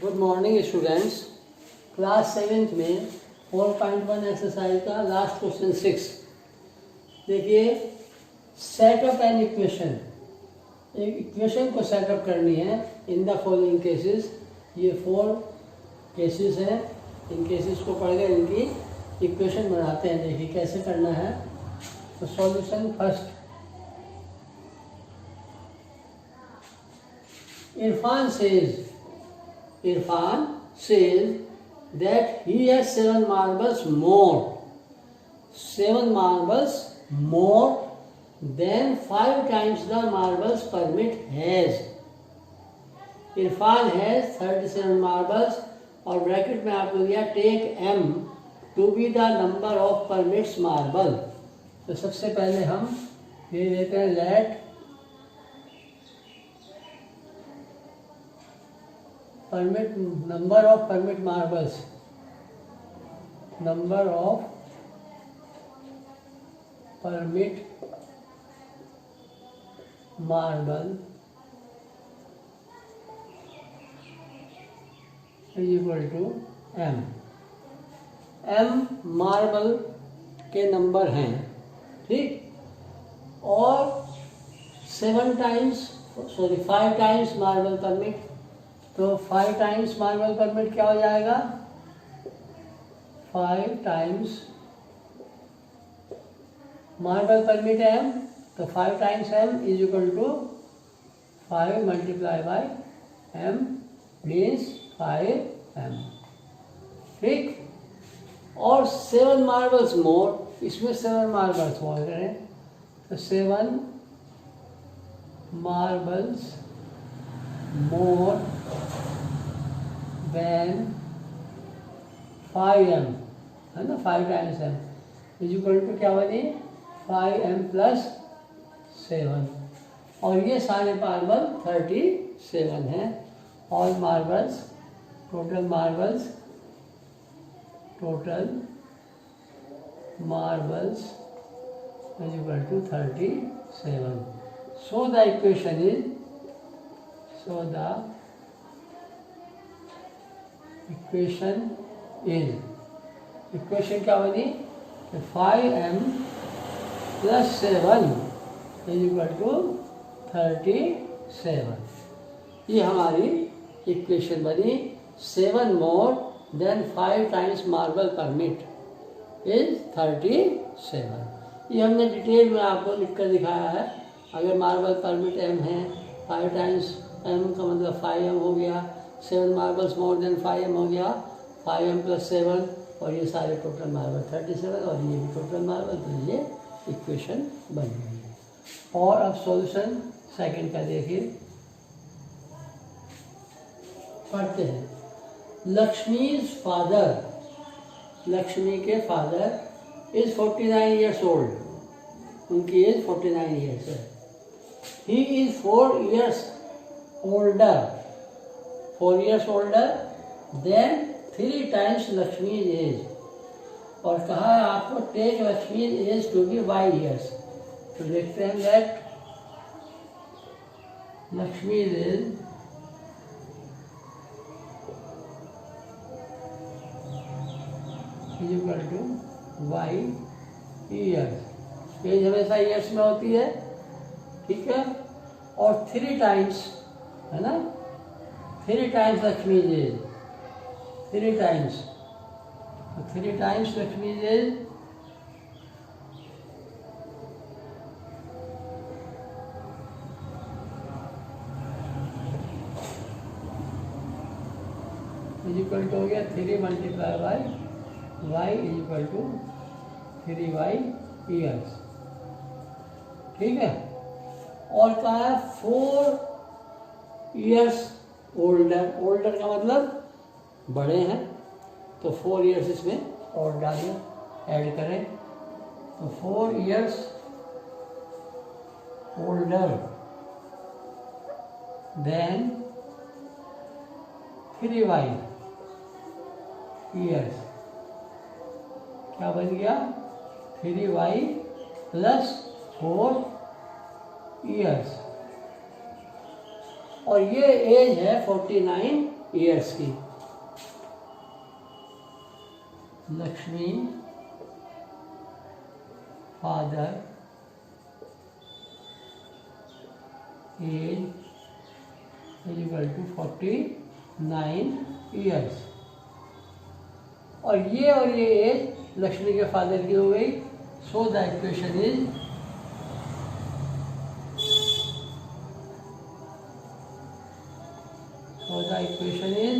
Good morning students. Class 7th में 4.1 exercise का last question 6 देखिए। सेटअप एन इक्वेशन, एक इक्वेशन को सेटअप करनी है इन द फॉलोइंग केसेस। ये 4 केसेस हैं, इन केसेस को पढ़कर इनकी इक्वेशन बनाते हैं। देखिए कैसे करना है। तो solution first, Irfan says that he has 7 marbles more than 5 times the marbles permit has. Irfan has 37 marbles और ब्रैकेट में आपको दिया take m to be the number of permits marble. तो सबसे पहले हम ये लेते हैं let permit number of permit marbles, number of permit marble equal to m। m marble के नंबर हैं, ठीक। और 5 टाइम्स मार्बल परमिट, तो 5 टाइम्स मार्बल परमिट क्या हो जाएगा? 5 टाइम्स मार्बल परमिट है m, तो 5 times m is equal to 5 multiply by m means 5m, ठीक। और 7 मार्बल्स मोर, इसमें 7 मार्बल्स मोर करें तो 7 मार्बल्स मोर देन 5m, है ना। 5 times m is equal to क्या बनी? 5m plus 7। और ये सारे मार्बल 37 हैं। All marbles, total marbles is equal to 37। So the equation is, equation क्या बनी? 5m plus 7 is equal to 37। ये हमारी इक्वेशन बनी। 7 more than 5 times marble permit is 37। ये हमने डिटेल में आपको लिख कर दिखाया है। अगर मार्बल परमिट m है, 5 टाइम्स m का मतलब 5m हो गया, 7 मार्बल्स मोर देन 5m हो गया, 5m प्लस 7, और ये सारे टोटल मार्बल 37 और ये भी टोटल मार्बल, तो ये इक्वेशन बन गई है। और अब सॉल्यूशन सेकंड का देखिए, पढ़ते हैं। लक्ष्मी के फादर इज 49 ईयर्स ओल्ड, उनकी एज 49 ईयर्स है। He is 4 years older than 3 times Lakshmi's age. और कहा है आपको take Lakshmi's age to be y years। तो देखते हैं that Lakshmi's age is equal to y years। Age हमेशा ईयर्स में होती है, ठीक है। और 3 टाइम्स, है ना, 3 times Lakshmi age, 3 times, 3 times Lakshmi age is equal to हो गया 3 multiply by y is equal to 3y years, ठीक है। और कहा है 4 ईयर्स ओल्डर का मतलब बड़े हैं, तो 4 ईयर्स इसमें और डालें, ऐड करें, तो 4 years older than 3y years, क्या बन गया? 3y plus 4 years. और ये एज है 49 ईयर्स की। Lakshmi father age equal to 49 years. और ये एज लक्ष्मी के फादर की हो गई। So the equation is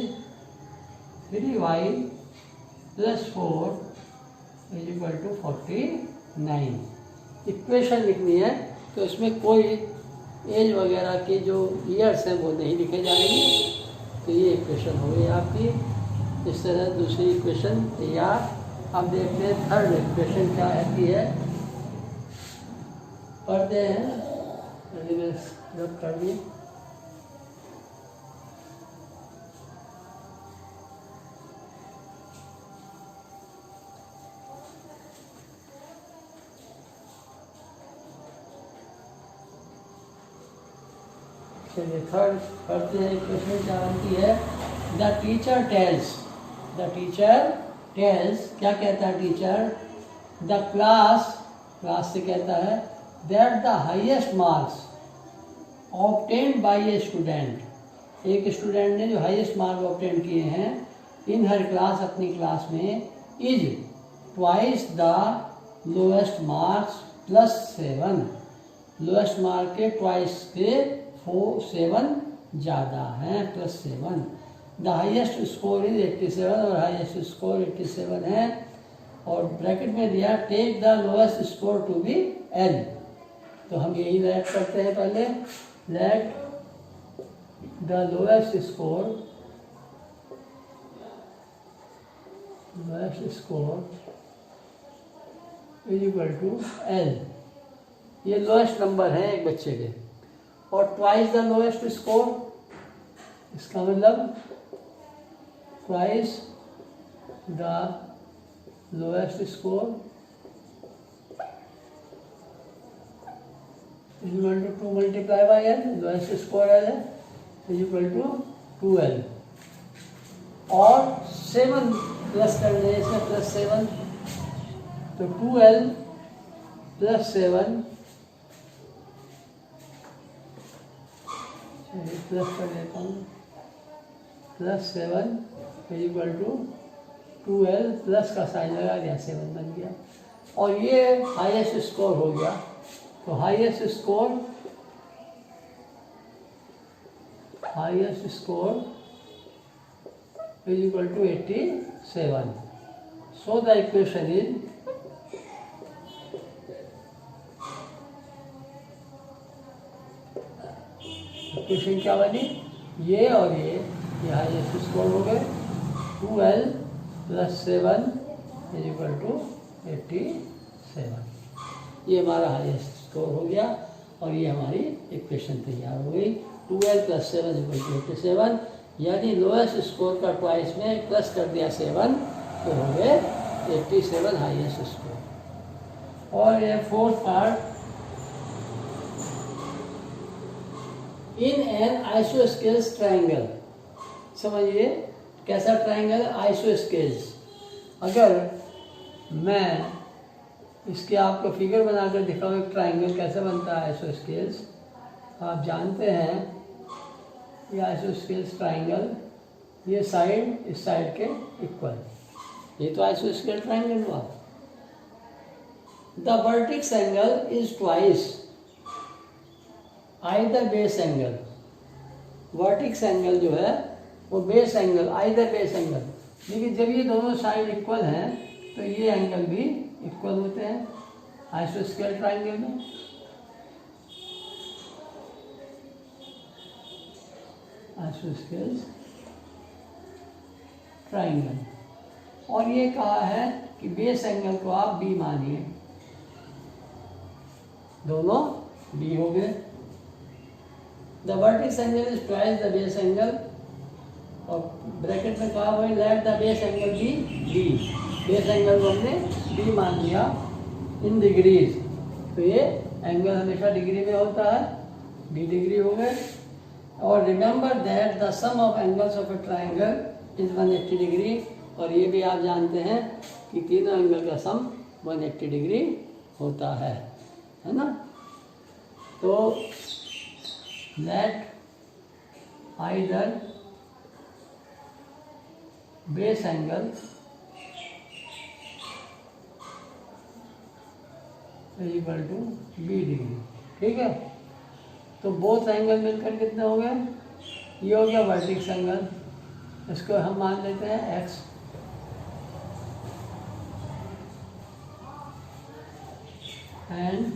three y plus 4 is equal to 49। Equation लिखनी है तो इसमें कोई एज वगैरह के जो ईयर्स हैं वो नहीं लिखे जाएंगे। तो ये इक्वेशन हो गई आपकी। इस तरह दूसरी इक्वेशन तैयार। अब देखते हैं थर्ड इक्वेशन क्या आती है, पढ़ते हैं। रब कर दिए। चलिए थर्ड पढ़ते हैं। इक्वेशन क्या बनती है, द टीचर टेल्स क्या कहता है टीचर, द क्लास से कहता है that the highest marks obtained by a student, एक स्टूडेंट ने जो हाईएस्ट मार्क्स ऑब्टेन किए हैं इन हर क्लास, अपनी क्लास में, is twice the lowest marks plus 7, lowest mark के ट्वाइस के 7 ज़्यादा हैं, plus 7। The highest score is 87 और हाईएस्ट स्कोर 87 है। और ब्रैकेट में दिया take the lowest score to be L. तो हम यही लेट करते हैं पहले, let the lowest score is equal to L. ये लोएस्ट नंबर है एक बच्चे के। और ट्वाइस द लोएस्ट स्कोर, इसका मतलब twice the lowest score is equal to 2 multiply by L, lowest score L है, इज इक्वल टू 2l। और 7 प्लस कर दें इसमें, प्लस 7, तो 2l प्लस 7 प्लस कर देता हूँ, plus 7 is equal to 2l, plus का साइन लगा दिया, 7 बन गया। और ये हाईएस्ट स्कोर हो गया। तो highest score is equal to 87। So the equation is equation क्या बनी, ये और ये हाईएस्ट स्कोर हो गए। 2l plus 7 is equal to 87। ये हमारा हाईएस्ट स्कोर हो गया और ये हमारी इक्वेशन तैयार हो गई। 2l plus 7 is equal to 87, यानी लोएस्ट स्कोर का ट्वाइस में प्लस कर दिया 7 तो हो गए 87 हाईएस्ट स्कोर। और ये fourth part, in an isosceles triangle. समझिए कैसा ट्राइंगल, आइसोस्केल्स। अगर मैं इसके आपको फिगर बनाकर दिखाऊँ एक ट्राइंगल कैसे बनता है आइसोस्केल्स, आप जानते हैं ये आइसोस्केल्स ट्राइंगल, ये साइड इस साइड के इक्वल, ये तो आइसोस्केल ट्राइंगल हुआ। The vertex angle is twice either base angle. Vertex angle जो है वो base angle, either base angle. लेकिन जब ये दोनों साइड इक्वल हैं तो ये एंगल भी इक्वल होते हैं आइसोस्केल ट्राइंगल में। आइसोस्केल ट्राइंगल। और ये कहा है कि बेस एंगल को आप बी मानिए, दोनों बी हो गए। The vertex angle is twice the base angle, और ब्रैकेट में कहा हुआ let the base angle be b, base angle को हमने बी मान लिया इन डिग्रीज। तो ये एंगल हमेशा डिग्री में होता है, बी डिग्री हो गए। और remember that the sum of angles of a triangle is 180 degree. और ये भी आप जानते हैं कि तीनों एंगल का सम 180 डिग्री होता है ना। तो let either base angle equal to b degree. ठीक है, तो बोथ एंगल मिलकर कितने हो गए, ये हो गया वर्टिक्स एंगल, इसको हम मान लेते हैं x, and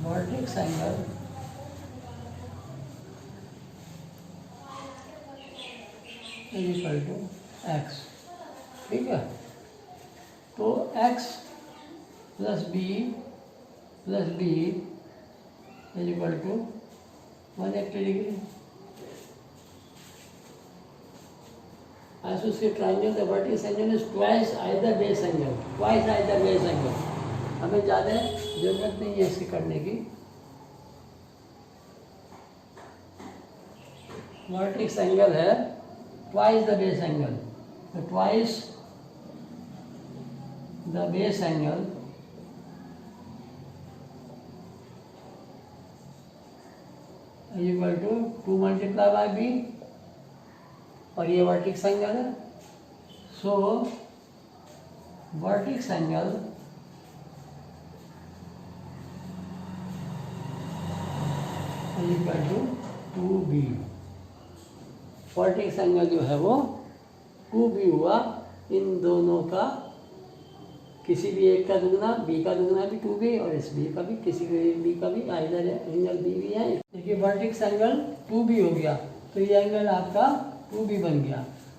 vertex angle equal to x। ठीक है, तो x plus b is equal to 180 degree. As you see triangle, the vertex angle is twice either base angle, twice either base angle। हमें ज़्यादा जरूरत नहीं है इसके करने की। वर्टेक्स एंगल है twice the base angle, तो twice the base angle is equal to 2 multiplied by b, और ये वर्टिक्स एंगल है। So vertex angle is equal to 2b। Vertex angle जो है वो 2b हुआ, इन दोनों का किसी भी एक का दुगना, b का दुगना भी 2b, और इस b का भी, किसी भी b का भी, आइदर एंगल b भी है। देखिए वर्टिक्स एंगल 2b हो गया, तो ये एंगल आपका 2b बन गया।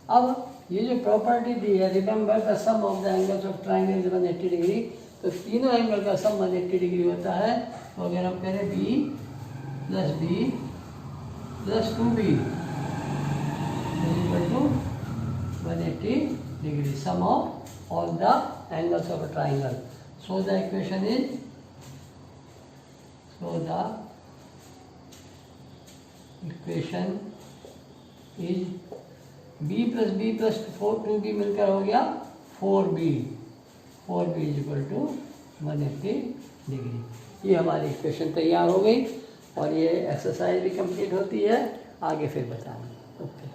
अब ये जो प्रॉपर्टी दी है, remember the sum of the angles of triangle is 180 degree, तो तीनों एंगल का सम 180 डिग्री होता है। तो अगर हम करें b plus 2b equal to 180 degree, sum of all the angles of a triangle. So the equation is, is b plus 2b मिलकर हो गया 4b is equal to 180 degree. ये हमारी इक्वेशन तैयार हो गई, और ये एक्सरसाइज भी कंप्लीट होती है, आगे फिर बताएंगे। ओके।